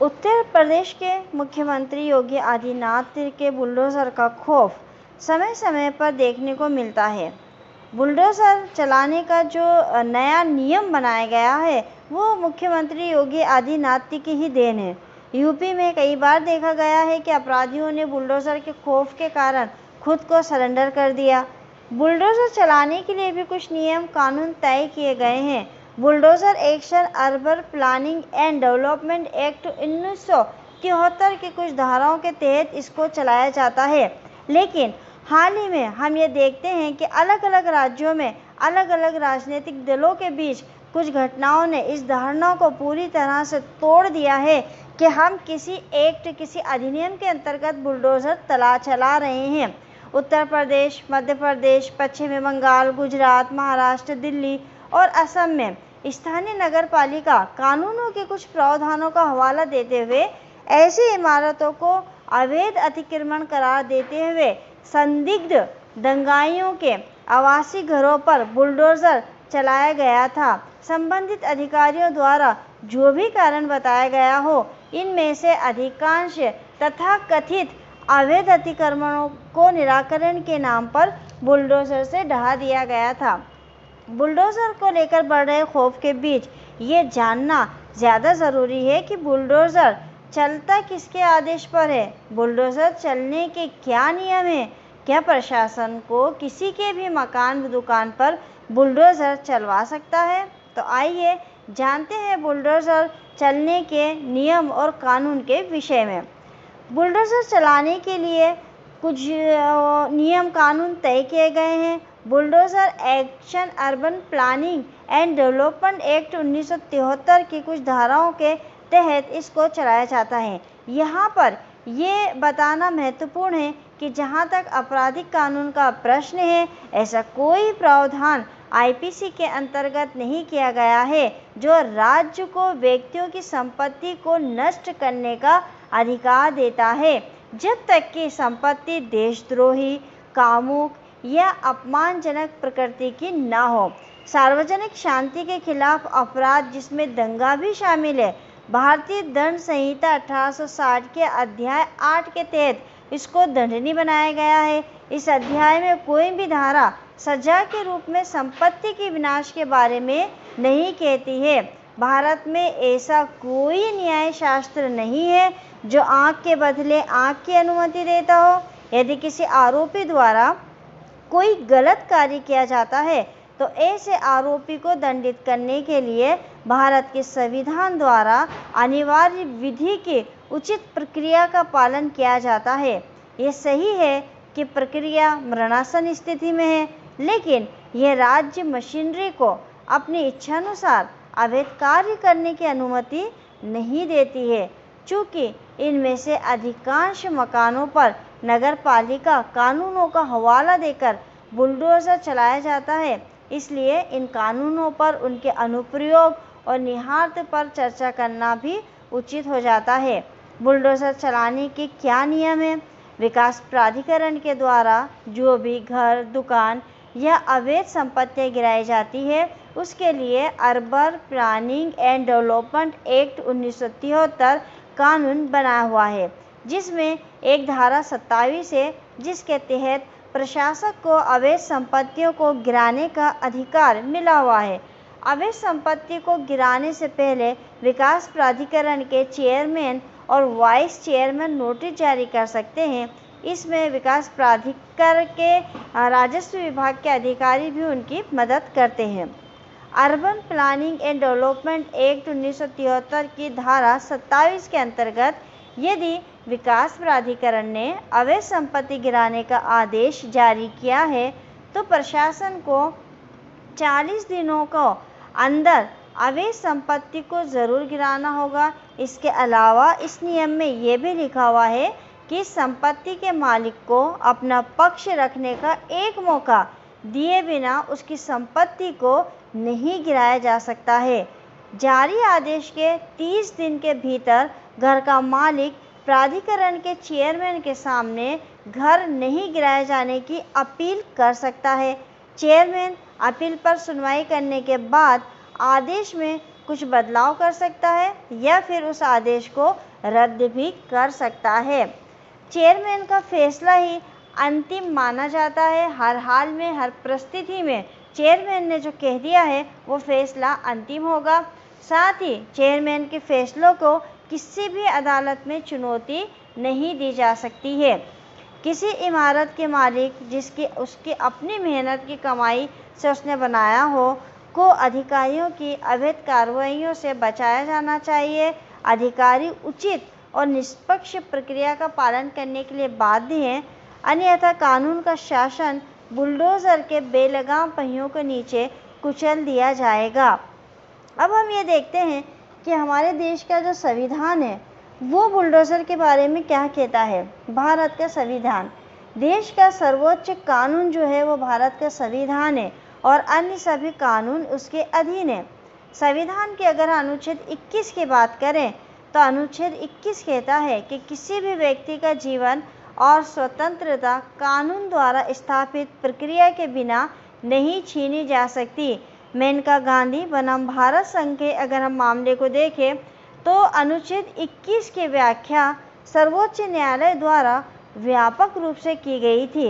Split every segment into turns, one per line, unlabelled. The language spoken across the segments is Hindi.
उत्तर प्रदेश के मुख्यमंत्री योगी आदित्यनाथ के बुलडोज़र का खौफ समय समय पर देखने को मिलता है। बुलडोज़र चलाने का जो नया नियम बनाया गया है वो मुख्यमंत्री योगी आदित्यनाथ की ही देन है। यूपी में कई बार देखा गया है कि अपराधियों ने बुलडोज़र के खौफ के कारण खुद को सरेंडर कर दिया। बुलडोज़र चलाने के लिए भी कुछ नियम कानून तय किए गए हैं। Bulldozer action urban planning and development act 1973 की कुछ धाराओं के तहत इसको चलाया जाता है। लेकिन हाल ही में हम ये देखते हैं कि अलग अलग राज्यों में अलग अलग राजनीतिक दलों के बीच कुछ घटनाओं ने इस धारणा को पूरी तरह से तोड़ दिया है कि हम किसी एक्ट किसी अधिनियम के अंतर्गत बुलडोज़र चला रहे हैं। उत्तर प्रदेश, मध्य प्रदेश, पश्चिमी बंगाल, गुजरात, महाराष्ट्र, दिल्ली और असम में स्थानीय नगर पालिका कानूनों के कुछ प्रावधानों का हवाला देते हुए ऐसी इमारतों को अवैध अतिक्रमण करार देते हुए संदिग्ध दंगाइयों के आवासीय घरों पर बुलडोज़र चलाया गया था। संबंधित अधिकारियों द्वारा जो भी कारण बताया गया हो, इनमें से अधिकांश तथाकथित अवैध अतिक्रमणों को निराकरण के नाम पर बुलडोज़र से ढहा दिया गया था। बुलडोज़र को लेकर बढ़ रहे खौफ के बीच ये जानना ज़्यादा ज़रूरी है कि बुलडोज़र चलता किसके आदेश पर है। बुलडोज़र चलने के क्या नियम हैं? क्या प्रशासन को किसी के भी मकान दुकान पर बुलडोज़र चलवा सकता है? तो आइए जानते हैं बुलडोज़र चलने के नियम और कानून के विषय में। बुलडोज़र चलाने के लिए कुछ नियम कानून तय किए गए हैं। Bulldozer action urban planning and development act 1973 की कुछ धाराओं के तहत इसको चलाया जाता है। यहाँ पर ये बताना महत्वपूर्ण है कि जहाँ तक आपराधिक कानून का प्रश्न है, ऐसा कोई प्रावधान आईपीसी के अंतर्गत नहीं किया गया है जो राज्य को व्यक्तियों की संपत्ति को नष्ट करने का अधिकार देता है, जब तक कि संपत्ति देशद्रोही, कामुक या अपमानजनक प्रकृति की न हो। सार्वजनिक शांति के खिलाफ अपराध जिसमें दंगा भी शामिल है, भारतीय दंड संहिता 1860 के अध्याय 8 के तहत इसको दंडनीय बनाया गया है। इस अध्याय में कोई भी धारा सजा के रूप में संपत्ति के विनाश के बारे में नहीं कहती है। भारत में ऐसा कोई न्याय शास्त्र नहीं है जो आंख के बदले आंख की अनुमति देता हो। यदि किसी आरोपी द्वारा कोई गलत कार्य किया जाता है तो ऐसे आरोपी को दंडित करने के लिए भारत के संविधान द्वारा अनिवार्य विधि की उचित प्रक्रिया का पालन किया जाता है। ये सही है कि प्रक्रिया मरणासन स्थिति में है, लेकिन यह राज्य मशीनरी को अपनी इच्छानुसार अवैध कार्य करने की अनुमति नहीं देती है। चूँकि इनमें से अधिकांश मकानों पर नगर पालिका कानूनों का हवाला देकर बुलडोज़र चलाया जाता है, इसलिए इन कानूनों पर उनके अनुप्रयोग और निहितार्थ पर चर्चा करना भी उचित हो जाता है। बुलडोज़र चलाने के क्या नियम हैं? विकास प्राधिकरण के द्वारा जो भी घर, दुकान या अवैध संपत्तियां गिराई जाती है, उसके लिए urban planning and development act 1973 कानून बना हुआ है, जिसमें एक धारा 27 है, जिसके तहत प्रशासक को अवैध संपत्तियों को गिराने का अधिकार मिला हुआ है। अवैध संपत्ति को गिराने से पहले विकास प्राधिकरण के चेयरमैन और वाइस चेयरमैन नोटिस जारी कर सकते हैं। इसमें विकास प्राधिकरण के राजस्व विभाग के अधिकारी भी उनकी मदद करते हैं। Urban planning and development act 1973 की धारा 27 के अंतर्गत यदि विकास प्राधिकरण ने अवैध संपत्ति गिराने का आदेश जारी किया है तो प्रशासन को 40 दिनों को अंदर अवैध संपत्ति को ज़रूर गिराना होगा। इसके अलावा इस नियम में ये भी लिखा हुआ है कि संपत्ति के मालिक को अपना पक्ष रखने का एक मौका दिए बिना उसकी संपत्ति को नहीं गिराया जा सकता है। जारी आदेश के 30 दिन के भीतर घर का मालिक प्राधिकरण के चेयरमैन के सामने घर नहीं गिराए जाने की अपील कर सकता है। चेयरमैन अपील पर सुनवाई करने के बाद आदेश में कुछ बदलाव कर सकता है या फिर उस आदेश को रद्द भी कर सकता है। चेयरमैन का फैसला ही अंतिम माना जाता है। हर हाल में, हर परिस्थिति में चेयरमैन ने जो कह दिया है वो फैसला अंतिम होगा। साथ ही चेयरमैन के फैसलों को किसी भी अदालत में चुनौती नहीं दी जा सकती है। किसी इमारत के मालिक जिसकी उसकी अपनी मेहनत की कमाई से उसने बनाया हो को अधिकारियों की अवैध कार्रवाइयों से बचाया जाना चाहिए। अधिकारी उचित और निष्पक्ष प्रक्रिया का पालन करने के लिए बाध्य हैं, अन्यथा कानून का शासन बुलडोजर के बेलगाम पहियों के नीचे कुचल दिया जाएगा। अब हम ये देखते हैं कि हमारे देश का जो संविधान है वो बुलडोजर के बारे में क्या कहता है। भारत का संविधान, देश का सर्वोच्च कानून जो है वो भारत का संविधान है और अन्य सभी कानून उसके अधीन है। संविधान के अगर अनुच्छेद 21 की बात करें तो अनुच्छेद 21 कहता है कि किसी भी व्यक्ति का जीवन और स्वतंत्रता कानून द्वारा स्थापित प्रक्रिया के बिना नहीं छीनी जा सकती। मेनका गांधी बनाम भारत संघ के अगर हम मामले को देखें तो अनुच्छेद 21 की व्याख्या सर्वोच्च न्यायालय द्वारा व्यापक रूप से की गई थी।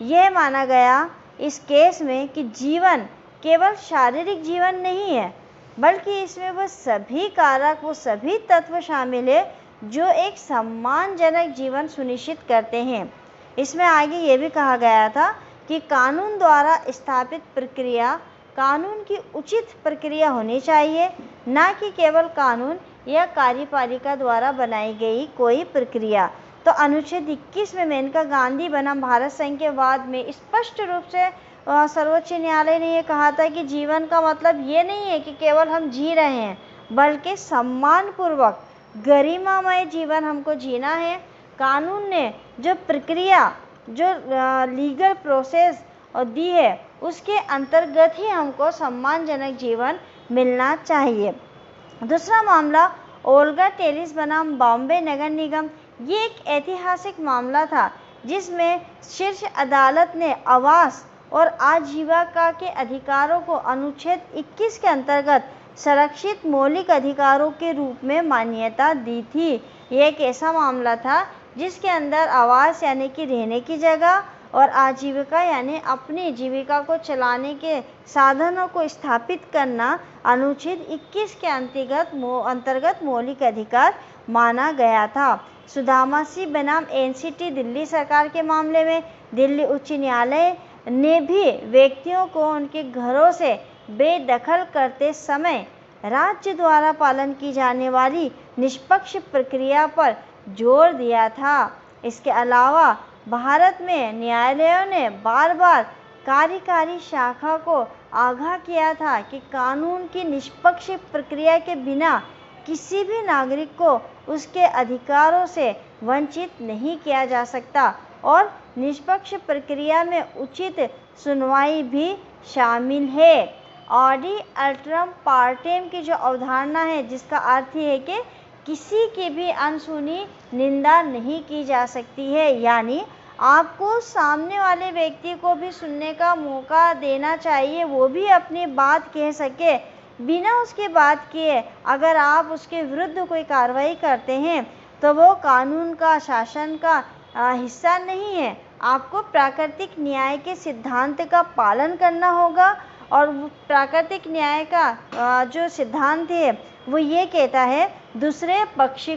यह माना गया इस केस में कि जीवन केवल शारीरिक जीवन नहीं है, बल्कि इसमें वो सभी कारक, वो सभी तत्व शामिल है जो एक सम्मानजनक जीवन सुनिश्चित करते हैं। इसमें आगे ये भी कहा गया था कि कानून द्वारा स्थापित प्रक्रिया कानून की उचित प्रक्रिया होनी चाहिए, ना कि केवल कानून या कार्यपालिका द्वारा बनाई गई कोई प्रक्रिया। तो अनुच्छेद 21 में मेनका गांधी बनाम भारत संघ के वाद में स्पष्ट रूप से सर्वोच्च न्यायालय ने यह कहा था कि जीवन का मतलब ये नहीं है कि केवल हम जी रहे हैं, बल्कि सम्मानपूर्वक गरिमामय जीवन हमको जीना है। कानून ने जो प्रक्रिया, जो लीगल प्रोसेस दी है उसके अंतर्गत ही हमको सम्मानजनक जीवन मिलना चाहिए। दूसरा मामला ओल्गा टेरिस बनाम बॉम्बे नगर निगम, ये एक ऐतिहासिक मामला था जिसमें शीर्ष अदालत ने आवास और आजीविका के अधिकारों को अनुच्छेद 21 के अंतर्गत संरक्षित मौलिक अधिकारों के रूप में मान्यता दी थी। यह एक ऐसा मामला था जिसके अंदर आवास यानी कि रहने की जगह और आजीविका यानी अपनी जीविका को चलाने के साधनों को स्थापित करना अनुच्छेद 21 के अंतर्गत मौलिक अधिकार माना गया था। सुदामा सी बनाम एनसीटी दिल्ली सरकार के मामले में दिल्ली उच्च न्यायालय ने भी व्यक्तियों को उनके घरों से बेदखल करते समय राज्य द्वारा पालन की जाने वाली निष्पक्ष प्रक्रिया पर जोर दिया था। इसके अलावा भारत में न्यायालयों ने बार बार कार्यकारी शाखा को आगाह किया था कि कानून की निष्पक्ष प्रक्रिया के बिना किसी भी नागरिक को उसके अधिकारों से वंचित नहीं किया जा सकता और निष्पक्ष प्रक्रिया में उचित सुनवाई भी शामिल है। ऑडी अल्ट्रम पार्टेम की जो अवधारणा है, जिसका अर्थ है कि किसी की भी अनसुनी निंदा नहीं की जा सकती है, यानी आपको सामने वाले व्यक्ति को भी सुनने का मौका देना चाहिए, वो भी अपनी बात कह सके बिना उसके बात किए। अगर आप उसके विरुद्ध कोई कार्रवाई करते हैं तो वो कानून का, शासन का हिस्सा नहीं है। आपको प्राकृतिक न्याय के सिद्धांत का पालन करना होगा और प्राकृतिक न्याय का जो सिद्धांत है वो ये कहता है दूसरे पक्ष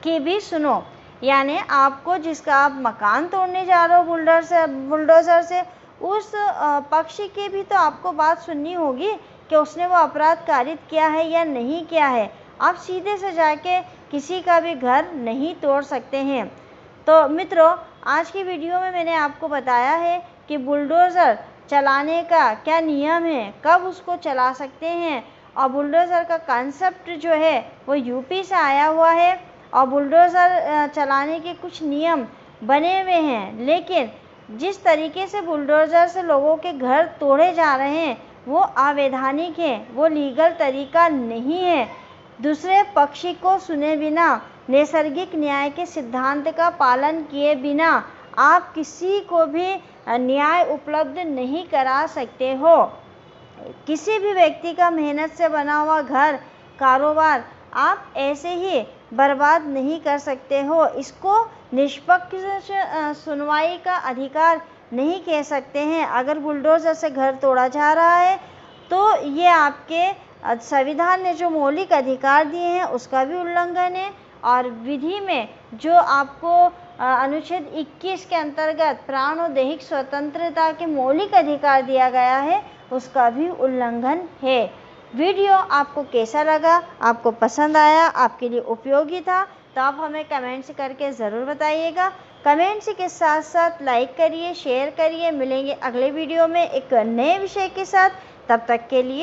की भी सुनो, यानी आपको जिसका आप मकान तोड़ने जा रहे हो बुलडोज़र से उस पक्ष की भी तो आपको बात सुननी होगी कि उसने वो अपराध कारित किया है या नहीं किया है। आप सीधे से जाके किसी का भी घर नहीं तोड़ सकते हैं। तो मित्रों, आज की वीडियो में मैंने आपको बताया है कि बुलडोज़र चलाने का क्या नियम है, कब उसको चला सकते हैं, और बुलडोज़र का कॉन्सेप्ट जो है वो यूपी से आया हुआ है और बुलडोज़र चलाने के कुछ नियम बने हुए हैं। लेकिन जिस तरीके से बुलडोज़र से लोगों के घर तोड़े जा रहे हैं वो अवैधानिक है, वो लीगल तरीका नहीं है। दूसरे पक्षी को सुने बिना, नैसर्गिक न्याय के सिद्धांत का पालन किए बिना आप किसी को भी न्याय उपलब्ध नहीं करा सकते हो। किसी भी व्यक्ति का मेहनत से बना हुआ घर, कारोबार आप ऐसे ही बर्बाद नहीं कर सकते हो। इसको निष्पक्ष सुनवाई का अधिकार नहीं कह सकते हैं। अगर बुलडोज़र से घर तोड़ा जा रहा है तो ये आपके संविधान ने जो मौलिक अधिकार दिए हैं उसका भी उल्लंघन है, और विधि में जो आपको अनुच्छेद 21 के अंतर्गत प्राण और दैहिक स्वतंत्रता के मौलिक अधिकार दिया गया है उसका भी उल्लंघन है। वीडियो आपको कैसा लगा, आपको पसंद आया, आपके लिए उपयोगी था, तो आप हमें कमेंट्स करके ज़रूर बताइएगा। कमेंट्स के साथ साथ लाइक करिए, शेयर करिए। मिलेंगे अगले वीडियो में एक नए विषय के साथ। तब तक के लिए